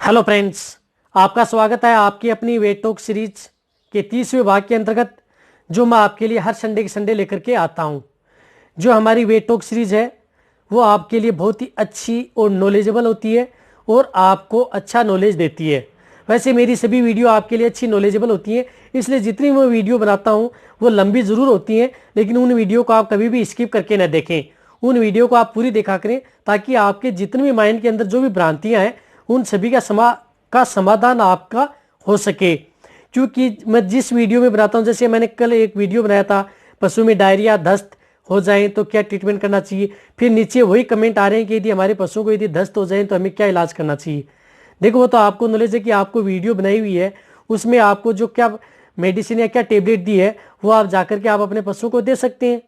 Hello friends, आपका स्वागत है आपकी अपनी वेट टॉक सीरीज के 30वें भाग के अंतर्गत, जो मैं आपके लिए हर संडे के संडे लेकर के आता हूं। जो हमारी वेट टॉक सीरीज है वो आपके लिए बहुत ही अच्छी और नॉलेजेबल होती है और आपको अच्छा नॉलेज देती है। वैसे मेरी सभी वीडियो आपके लिए अच्छी नॉलेजेबल होती हैं, इसलिए जितनी मैं वीडियो बनाता हूँ वो लंबी ज़रूर होती हैं, लेकिन उन वीडियो को आप कभी भी स्किप करके न देखें। उन वीडियो को आप पूरी देखा करें ताकि आपके जितने भी माइंड के अंदर जो भी भ्रांतियाँ हैं उन सभी का समाधान आपका हो सके। क्योंकि मैं जिस वीडियो में बनाता हूं, जैसे मैंने कल एक वीडियो बनाया था पशु में डायरिया दस्त हो जाए तो क्या ट्रीटमेंट करना चाहिए, फिर नीचे वही कमेंट आ रहे हैं कि यदि हमारे पशु को यदि दस्त हो जाए तो हमें क्या इलाज करना चाहिए। देखो, वो तो आपको नॉलेज है कि आपको वीडियो बनाई हुई है, उसमें आपको जो क्या मेडिसिन या क्या टेबलेट दी है वो आप जाकर के आप अपने पशु को दे सकते हैं।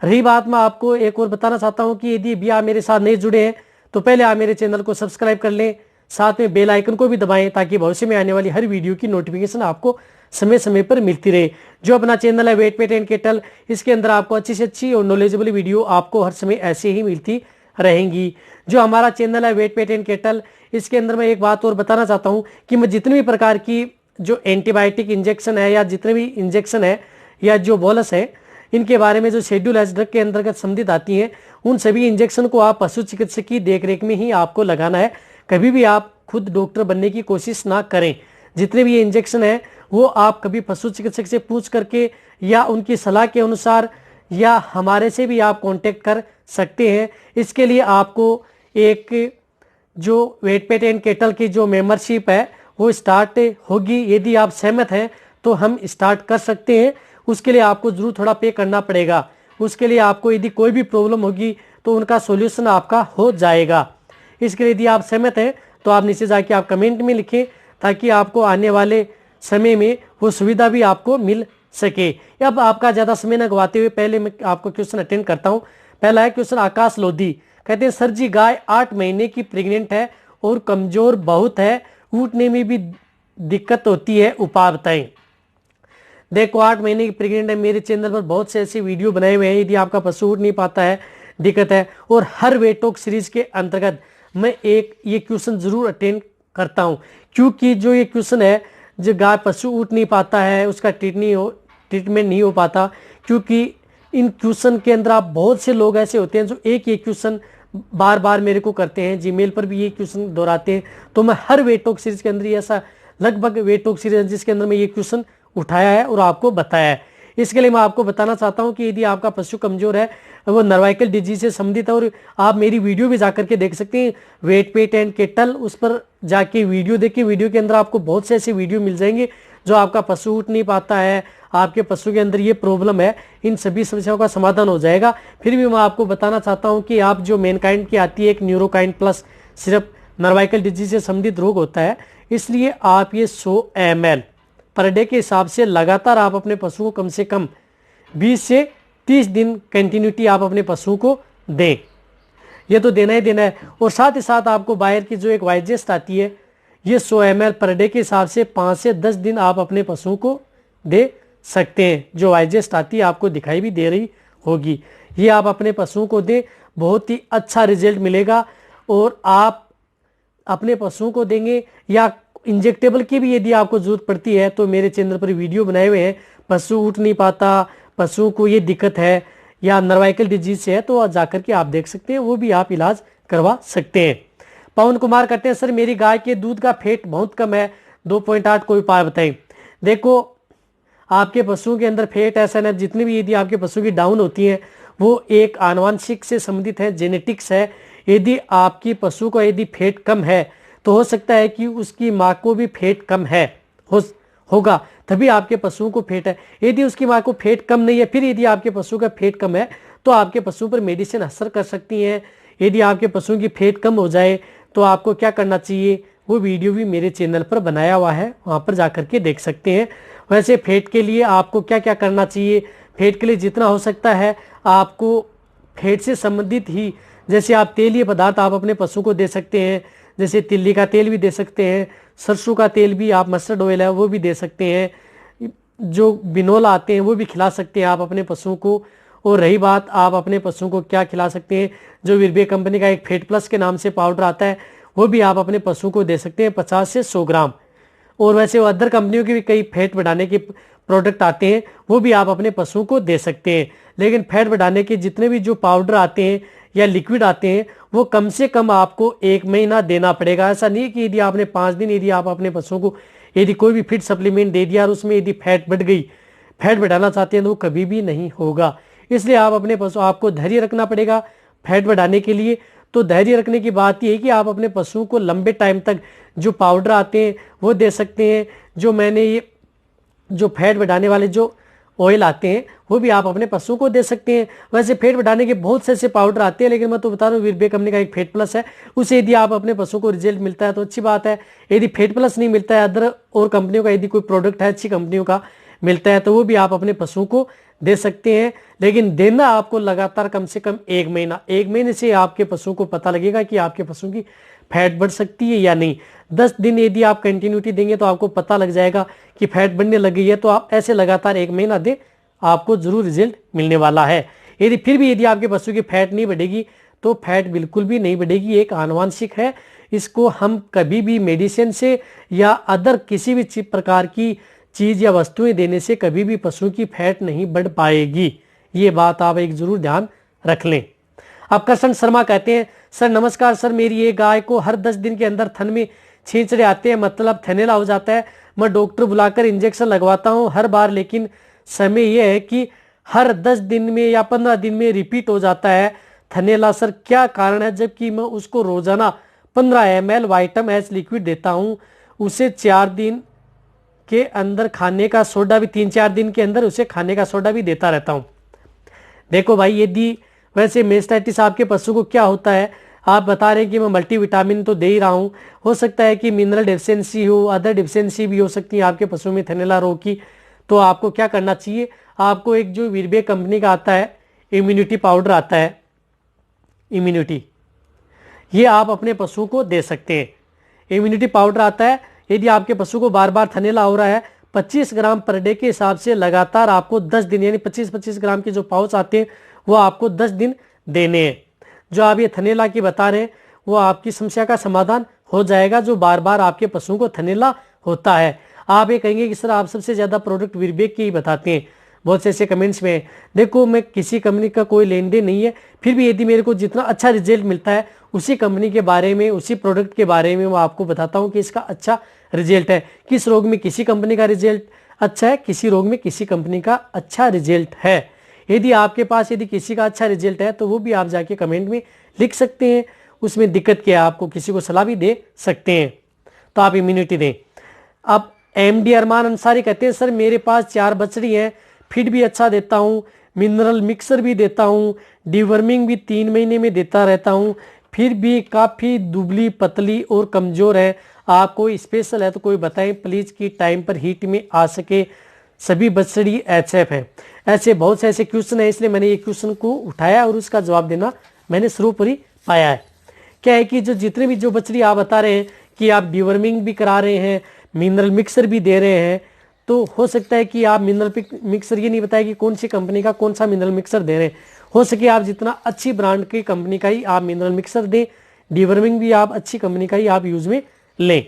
रही बात, मैं आपको एक और बताना चाहता हूं कि यदि भी आप मेरे साथ नहीं जुड़े हैं तो पहले आप मेरे चैनल को सब्सक्राइब कर लें, साथ में बेल आइकन को भी दबाएं ताकि भविष्य में आने वाली हर वीडियो की नोटिफिकेशन आपको समय समय पर मिलती रहे। जो अपना चैनल है वेट पेट एंड केटल, इसके अंदर आपको अच्छी से अच्छी और नॉलेजेबल वीडियो आपको हर समय ऐसे ही मिलती रहेंगी। जो हमारा चैनल है वेट पेट एंड केटल, इसके अंदर मैं एक बात और बताना चाहता हूँ कि मैं जितने भी प्रकार की जो एंटीबायोटिक इंजेक्शन है या जितने भी इंजेक्शन है या जो बोलस है, इनके बारे में जो शेड्यूल एस ड्रग के अंतर्गत संबंधित आती हैं, उन सभी इंजेक्शन को आप पशु चिकित्सक की देखरेख में ही आपको लगाना है। कभी भी आप खुद डॉक्टर बनने की कोशिश ना करें। जितने भी ये इंजेक्शन है वो आप कभी पशु चिकित्सक से पूछ करके या उनकी सलाह के अनुसार या हमारे से भी आप कांटेक्ट कर सकते हैं। इसके लिए आपको एक जो वेट पेट एंड केटल की जो मेंबरशिप है वो स्टार्ट होगी। यदि आप सहमत हैं तो हम स्टार्ट कर सकते हैं। उसके लिए आपको जरूर थोड़ा पे करना पड़ेगा। उसके लिए आपको यदि कोई भी प्रॉब्लम होगी तो उनका सॉल्यूशन आपका हो जाएगा। इसके लिए यदि आप सहमत हैं तो आप नीचे जाके आप कमेंट में लिखें ताकि आपको आने वाले समय में वो सुविधा भी आपको मिल सके। अब आपका ज़्यादा समय न गवाते हुए पहले मैं आपको क्वेश्चन अटेंड करता हूँ। पहला है क्वेश्चन आकाश लोधी, कहते हैं सर जी गाय 8 महीने की प्रेग्नेंट है और कमजोर बहुत है, उठने में भी दिक्कत होती है, उपाय बताएं। देखो, 8 महीने की प्रेग्नेंट है, मेरे चैनल पर बहुत से ऐसे वीडियो बनाए हुए हैं। यदि आपका पशु उठ नहीं पाता है, दिक्कत है, और हर वेट टॉक सीरीज के अंतर्गत मैं एक ये क्वेश्चन जरूर अटेंड करता हूं, क्योंकि जो ये क्वेश्चन है जो गाय पशु उठ नहीं पाता है उसका ट्रीटमेंट नहीं हो पाता, क्योंकि इन क्वेश्चन के अंदर आप बहुत से लोग ऐसे होते हैं जो एक क्वेश्चन बार बार मेरे को करते हैं, जीमेल पर भी ये क्वेश्चन दोहराते हैं। तो मैं हर वेट टॉक सीरीज के अंदर ऐसा लगभग वेट टॉक सीरीज है जिसके अंदर मैं ये क्वेश्चन उठाया है और आपको बताया है। इसके लिए मैं आपको बताना चाहता हूं कि यदि आपका पशु कमजोर है, वो नर्वाइकल डिजीज से संबंधित है, और आप मेरी वीडियो भी जाकर के देख सकते हैं वेट पेट एंड केटल, उस पर जाके वीडियो देखिए। वीडियो के अंदर आपको बहुत से ऐसे वीडियो मिल जाएंगे जो आपका पशु उठ नहीं पाता है, आपके पशु के अंदर ये प्रॉब्लम है, इन सभी समस्याओं का समाधान हो जाएगा। फिर भी मैं आपको बताना चाहता हूँ कि आप जो मैनकाइंड की आती है एक न्यूरोकाइंड प्लस सिर्फ नर्वाइकल डिजीज से संबंधित रोग होता है, इसलिए आप ये 100 ml पर डे के हिसाब से लगातार आप अपने पशु को कम से कम 20 से 30 दिन कंटिन्यूटी आप अपने पशु को दें। ये तो देना ही देना है। और साथ ही साथ आपको बाहर की जो एक वाइजेस्ट आती है, ये 100 ml पर डे के हिसाब से 5 से 10 दिन आप अपने पशु को दे सकते हैं। जो वाइजेस्ट आती है आपको दिखाई भी दे रही होगी, ये आप अपने पशुओं को दें, बहुत ही अच्छा रिजल्ट मिलेगा। और आप अपने पशुओं को देंगे या इंजेक्टेबल की भी यदि आपको जरूरत पड़ती है तो मेरे चैनल पर वीडियो बनाए हुए हैं। पशु उठ नहीं पाता, पशुओं को ये दिक्कत है या नर्वाइकल डिजीज से है, तो जाकर के आप देख सकते हैं, वो भी आप इलाज करवा सकते हैं। पवन कुमार कहते हैं सर मेरी गाय के दूध का फैट बहुत कम है, 2.8 कोई उपाय बताएं। देखो, आपके पशुओं के अंदर फैट ऐसा ना, जितनी भी यदि आपके पशु की डाउन होती है वो एक आनुवंशिक से संबंधित है, जेनेटिक्स है। यदि आपकी पशु को यदि फैट कम है तो हो सकता है कि उसकी माँ को भी फैट कम है होगा, तभी आपके पशुओं को फैट है। यदि उसकी माँ को फैट कम नहीं है, फिर यदि आपके पशु का फैट कम है तो आपके पशु पर मेडिसिन असर कर सकती हैं। यदि आपके पशुओं की फैट कम हो जाए तो आपको क्या करना चाहिए, वो वीडियो भी मेरे चैनल पर बनाया हुआ है, वहाँ पर जाकर के देख सकते हैं। वैसे फैट के लिए आपको क्या क्या करना चाहिए, फैट के लिए जितना हो सकता है आपको फैट से संबंधित ही, जैसे आप तेलीय पदार्थ आप अपने पशु को दे सकते हैं, जैसे तिल्ली का तेल भी दे सकते हैं, सरसों का तेल भी, आप मस्टर्ड ऑयल है वो भी दे सकते हैं, जो बिनोला आते हैं वो भी खिला सकते हैं आप अपने पशुओं को। और रही बात आप अपने पशुओं को क्या खिला सकते हैं, जो विरबे कंपनी का एक फैट प्लस के नाम से पाउडर आता है वो भी आप अपने पशु को दे सकते हैं 50 से 100 ग्राम। और वैसे अदर कंपनियों के भी कई फैट बढ़ाने के प्रोडक्ट आते हैं, वो भी आप अपने पशुओं को दे सकते हैं। लेकिन फैट बढ़ाने के जितने भी जो पाउडर आते हैं या लिक्विड आते हैं, वो कम से कम आपको 1 महीना देना पड़ेगा। ऐसा नहीं कि यदि आपने 5 दिन यदि आप अपने पशुओं को यदि कोई भी फिट सप्लीमेंट दे दिया और उसमें यदि फैट बढ़ गई, फैट बढ़ाना चाहते हैं, तो वो कभी भी नहीं होगा। इसलिए आप अपने पशु आपको धैर्य रखना पड़ेगा फैट बढ़ाने के लिए। तो धैर्य रखने की बात यह है कि आप अपने पशुओं को लंबे टाइम तक जो पाउडर आते हैं वो दे सकते हैं। जो मैंने ये जो फैट बढ़ाने वाले जो ऑयल आते हैं वो भी आप अपने पशुओं को दे सकते हैं। वैसे फैट बढ़ाने के बहुत से ऐसे पाउडर आते हैं, लेकिन मैं तो बता रहा हूँ वीरबे कंपनी का एक फैट प्लस है, उसे यदि आप अपने पशुओं को रिजल्ट मिलता है तो अच्छी बात है। यदि फैट प्लस नहीं मिलता है, अदर और कंपनियों का यदि कोई प्रोडक्ट है अच्छी कंपनियों का मिलता है, तो वो भी आप अपने पशुओं को दे सकते हैं। लेकिन देना आपको लगातार कम से कम 1 महीना। 1 महीने से आपके पशुओं को पता लगेगा कि आपके पशुओं की फैट बढ़ सकती है या नहीं। 10 दिन यदि आप कंटिन्यूटी देंगे तो आपको पता लग जाएगा कि फैट बढ़ने लग गई है। तो आप ऐसे लगातार 1 महीना दें, आपको जरूर रिजल्ट मिलने वाला है। यदि फिर भी यदि आपके पशु की फैट नहीं बढ़ेगी तो फैट बिल्कुल भी नहीं बढ़ेगी, एक आनुवांशिक है। इसको हम कभी भी मेडिसिन से या अदर किसी भी प्रकार की चीज या वस्तुएं देने से कभी भी पशु की फैट नहीं बढ़ पाएगी। ये बात आप एक जरूर ध्यान रख लें। अब कृष्ण शर्मा कहते हैं, सर नमस्कार सर, मेरी एक गाय को हर 10 दिन के अंदर थन में छींचड़े आते हैं, मतलब थैनेला हो जाता है। मैं डॉक्टर बुलाकर इंजेक्शन लगवाता हूं हर बार, लेकिन समय यह है कि हर 10 दिन में या 15 दिन में रिपीट हो जाता है थैनेला। सर क्या कारण है, जबकि मैं उसको रोजाना 15 ml वाइटम एच लिक्विड देता हूं, उसे 4 दिन के अंदर खाने का सोडा भी 3-4 दिन के अंदर उसे खाने का सोडा भी देता रहता हूं। देखो भाई, यदि वैसे मेस्टाइटिस आपके पशु को क्या होता है, आप बता रहे हैं कि मैं मल्टीविटामिन तो दे ही रहा हूं, हो सकता है कि मिनरल डिफिशियंसी हो, अदर डिफिशियंसी भी हो सकती है आपके पशु में थैलेला रोग की। तो आपको क्या करना चाहिए, आपको एक जो वीरबे कंपनी का आता है इम्यूनिटी पाउडर आता है, इम्यूनिटी, ये आप अपने पशु को दे सकते हैं। इम्यूनिटी पाउडर आता है, यदि आपके पशु को बार बार थैलेला हो रहा है, 25 ग्राम पर डे के हिसाब से लगातार आपको 10 दिन यानी 25-25 ग्राम के जो पाउच आते हैं वो आपको 10 दिन देने हैं। जो आप ये थैलेला की बता रहे हैं वो आपकी समस्या का समाधान हो जाएगा, जो बार बार आपके पशुओं को थैलेला होता है। आप ये कहेंगे कि सर आप सबसे ज्यादा प्रोडक्ट वीरबे के ही बताते हैं, बहुत से ऐसे कमेंट्स में। देखो, मैं किसी कंपनी का कोई लेन देन नहीं है, फिर भी यदि मेरे को जितना अच्छा रिजल्ट मिलता है उसी कंपनी के बारे में, उसी प्रोडक्ट के बारे में मैं आपको बताता हूं कि इसका अच्छा रिजल्ट है। किस रोग में किसी कंपनी का रिजल्ट अच्छा है, किसी रोग में किसी कंपनी का अच्छा रिजल्ट है। यदि आपके पास यदि किसी का अच्छा रिजल्ट है तो वो भी आप जाके कमेंट में लिख सकते हैं, उसमें दिक्कत क्या है, आपको किसी को सलाह भी दे सकते हैं। तो आप इम्यूनिटी दें। अब MD अरमान अंसारी कहते हैं, सर मेरे पास 4 बछड़ी हैं, फीड भी अच्छा देता हूँ, मिनरल मिक्सर भी देता हूँ, डिवर्मिंग भी 3 महीने में देता रहता हूँ, फिर भी काफ़ी दुबली पतली और कमज़ोर है। आप कोई स्पेशल है तो कोई बताएं प्लीज़ कि टाइम पर हीट में आ सके, सभी बछड़ी HF है। ऐसे बहुत से ऐसे क्वेश्चन है, इसलिए मैंने ये क्वेश्चन को उठाया और उसका जवाब देना मैंने शुरू पर ही पाया है। क्या है कि जो जितने भी जो बछड़ी आप बता रहे हैं कि आप डिवर्मिंग भी करा रहे हैं, मिनरल मिक्सर भी दे रहे हैं, तो हो सकता है कि आप मिनरल मिक्सर ये नहीं बताया कि कौन सी कंपनी का कौन सा मिनरल मिक्सर दे रहे हैं। हो सके आप जितना अच्छी ब्रांड की कंपनी का ही आप मिनरल मिक्सर दें, डिवर्मिंग भी आप अच्छी कंपनी का ही आप यूज में लें।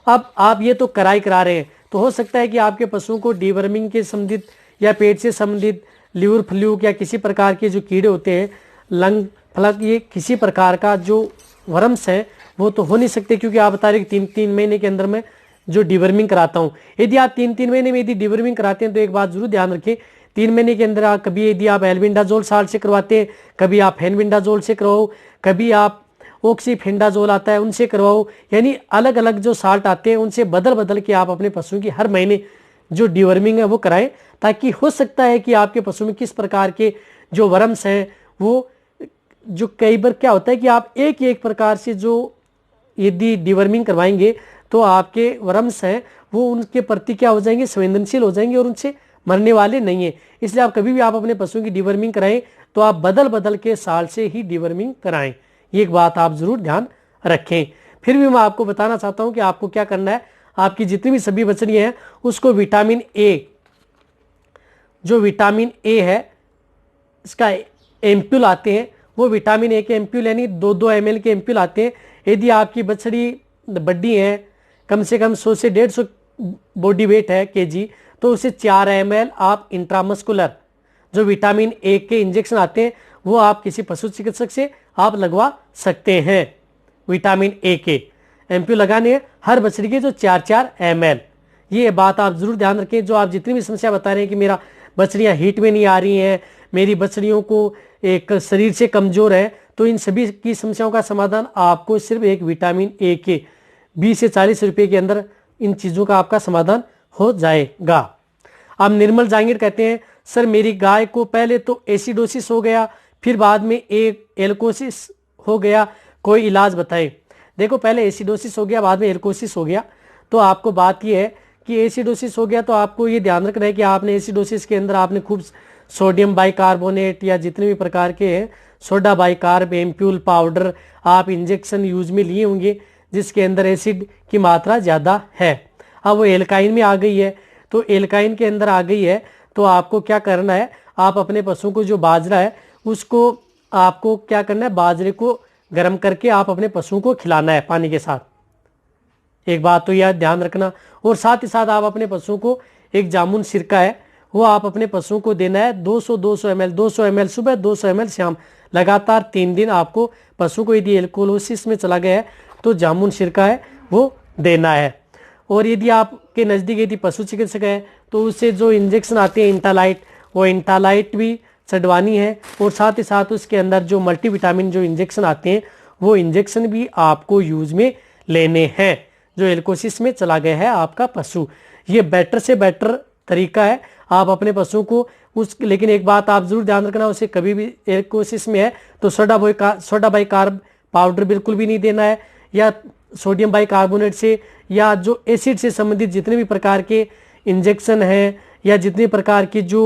अब आप ये तो करा रहे हैं, तो हो सकता है कि आपके पशुओं को डिवर्मिंग के संबंधित या पेट से संबंधित लिवर फ्लूक या किसी प्रकार के जो कीड़े होते हैं, लंग फ्लग, ये किसी प्रकार का जो वर्म्स है वो तो हो नहीं सकते, क्योंकि आप बता रहे कि 3-3 महीने के अंदर मैं जो डिवर्मिंग कराता हूं। यदि आप 3-3 महीने में यदि डिवर्मिंग कराते हैं तो एक बात जरूर ध्यान रखें, 3 महीने के अंदर आप कभी यदि आप एल्बिंडाजोल साल्ट से करवाते हैं, कभी आप फेनबिंडाजोल से करवाओ, कभी आप ऑक्सीफेंडाजोल आता है उनसे करवाओ, यानी अलग अलग जो साल्ट आते हैं उनसे बदल बदल के आप अपने पशुओं की हर महीने जो डिवर्मिंग है वो कराएं, ताकि हो सकता है कि आपके पशु में किस प्रकार के जो वर्म्स हैं वो, जो कई बार क्या होता है कि आप एक एक प्रकार से जो यदि डिवर्मिंग करवाएंगे तो आपके वर्म्स हैं वो उनके प्रति क्या हो जाएंगे, संवेदनशील हो जाएंगे और उनसे मरने वाले नहीं है। इसलिए आप कभी भी आप अपने पशुओं की डिवर्मिंग कराएं तो आप बदल बदल के साल से ही डिवर्मिंग कराएं, ये एक बात आप जरूर ध्यान रखें। फिर भी मैं आपको बताना चाहता हूं कि आपको क्या करना है, आपकी जितनी भी सभी बछड़ियां हैं उसको विटामिन ए, जो विटामिन ए है इसका एम्प्यूल आते हैं वो विटामिन ए के एम्प्यूल यानी 2-2 ml के एम्प्यूल आते हैं। यदि आपकी बछड़ी बड्डी है, कम से कम 100 से 150 बॉडी वेट है केजी, तो उसे 4 ml आप इंट्रामस्कुलर जो विटामिन ए के इंजेक्शन आते हैं वो आप किसी पशु चिकित्सक से आप लगवा सकते हैं। विटामिन ए के एम्प्यूल लगाने हैं हर बछड़ी के जो 4-4 ml। ये बात आप जरूर ध्यान रखें। जो आप जितनी भी समस्या बता रहे हैं कि मेरा बछड़ियाँ हीट में नहीं आ रही हैं, मेरी बछड़ियों को एक शरीर से कमजोर है, तो इन सभी की समस्याओं का समाधान आपको सिर्फ एक विटामिन ए के 20 से 40 रुपए के अंदर इन चीज़ों का आपका समाधान हो जाएगा। अब निर्मल जांगीर कहते हैं, सर मेरी गाय को पहले तो एसिडोसिस हो गया, फिर बाद में एक एल्कोसिस हो गया, कोई इलाज बताएं। देखो, पहले एसिडोसिस हो गया, बाद में एल्कोसिस हो गया, तो आपको बात यह है कि एसिडोसिस हो गया तो आपको ये ध्यान रखना है कि आपने एसिडोसिस के अंदर आपने खूब सोडियम बाइकार्बोनेट या जितने भी प्रकार के हैं सोडा बाइकार्ब एम्प्यूल पाउडर आप इंजेक्शन यूज में लिए होंगे जिसके अंदर एसिड की मात्रा ज़्यादा है। अब वो एल्काइन में आ गई है, तो एल्काइन के अंदर आ गई है तो आपको क्या करना है, आप अपने पशु को जो बाजरा है उसको आपको क्या करना है, बाजरे को गर्म करके आप अपने पशु को खिलाना है पानी के साथ। एक बात तो यह ध्यान रखना। और साथ ही साथ आप अपने पशुओं को एक जामुन सिरका है वो आप अपने पशुओं को देना है 200 ml सुबह, 200 ml शाम, लगातार 3 दिन आपको पशु को यदि एल्कोलोसिस में चला गया है तो जामुन सिरका है वो देना है। और यदि आपके नज़दीक यदि पशु चिकित्सक है तो उससे जो इंजेक्शन आते हैं इंटालाइट, वो इंटालाइट भी चढ़वानी है। और साथ ही साथ उसके अंदर जो मल्टीविटामिन जो इंजेक्शन आते हैं वो इंजेक्शन भी आपको यूज में लेने हैं जो एल्कोसिस में चला गया है आपका पशु। ये बेटर से बेटर तरीका है आप अपने पशु को लेकिन एक बात आप जरूर ध्यान रखना, उसे कभी भी एल्कोसिस में है तो सोडा बाइकार्ब पाउडर बिल्कुल भी नहीं देना है, या सोडियम बाइकार्बोनेट से या जो एसिड से संबंधित जितने भी प्रकार के इंजेक्शन हैं या जितने प्रकार की जो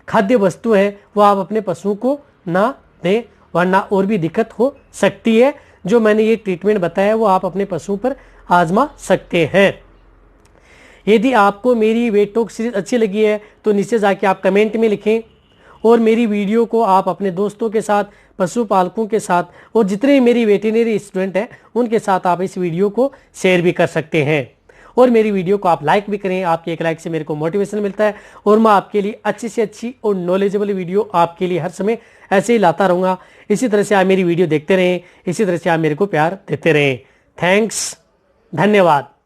खाद्य वस्तु है वो आप अपने पशुओं को ना दें, वरना और भी दिक्कत हो सकती है। जो मैंने ये ट्रीटमेंट बताया वो आप अपने पशुओं पर आजमा सकते हैं। यदि आपको मेरी वेट टॉक सीरीज अच्छी लगी है तो नीचे जाके आप कमेंट में लिखें, और मेरी वीडियो को आप अपने दोस्तों के साथ, पशुपालकों के साथ और जितने भी मेरी वेटरनरी स्टूडेंट हैं उनके साथ आप इस वीडियो को शेयर भी कर सकते हैं। और मेरी वीडियो को आप लाइक भी करें, आपके एक लाइक से मेरे को मोटिवेशन मिलता है और मैं आपके लिए अच्छी से अच्छी और नॉलेजेबल वीडियो आपके लिए हर समय ऐसे ही लाता रहूँगा। इसी तरह से आप मेरी वीडियो देखते रहें, इसी तरह से आप मेरे को प्यार देते रहें। थैंक्स, धन्यवाद।